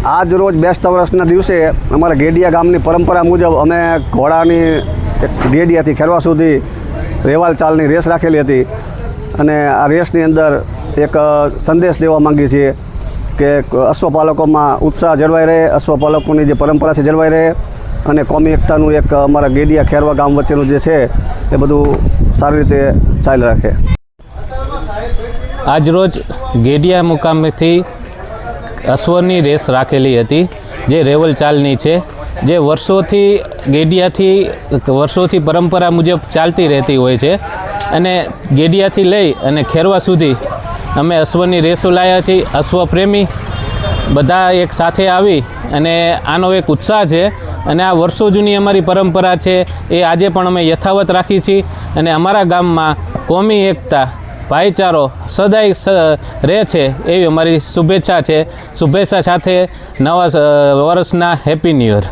આજ રોજ બેસતા વર્ષના દિવસે અમારા ગેડિયા ગામની પરંપરા મુજબ અમે ઘોડાની ગેડિયાથી ખેરવા સુધી રેવાલ ચાલની રેસ રાખેલી હતી અને આ રેસની અંદર એક સંદેશ દેવા માંગીએ છીએ કે અશ્વપાલકોમાં ઉત્સાહ જળવાઈ રહે, અશ્વપાલકોની જે પરંપરા છે જળવાઈ રહે અને કોમી એકતાનું એક અમારા ગેડિયા ખેરવા ગામ વચ્ચેનું જે છે એ બધું સારી રીતે ચાલી રાખે। આજરોજ ગેડિયા મુકામેથી અશ્વની રેસ રાખેલી હતી જે રેવલ ચાલની છે, જે વર્ષોથી પરંપરા મુજબ ચાલતી રહેતી હોય છે અને ગેડિયાથી લઈ અને ખેરવા સુધી અમે અશ્વની રેસો લાવ્યા છીએ। અશ્વ પ્રેમી બધા એક સાથે આવી અને આનો એક ઉત્સાહ છે અને આ વર્ષો જૂની અમારી પરંપરા છે એ આજે પણ અમે યથાવત રાખી છીએ અને અમારા ગામમાં કોમી એકતા ભાઈચારો સદાય રહે છે એવી અમારી શુભેચ્છા છે। શુભેચ્છા સાથે નવા વર્ષના હેપી ન્યૂ યર।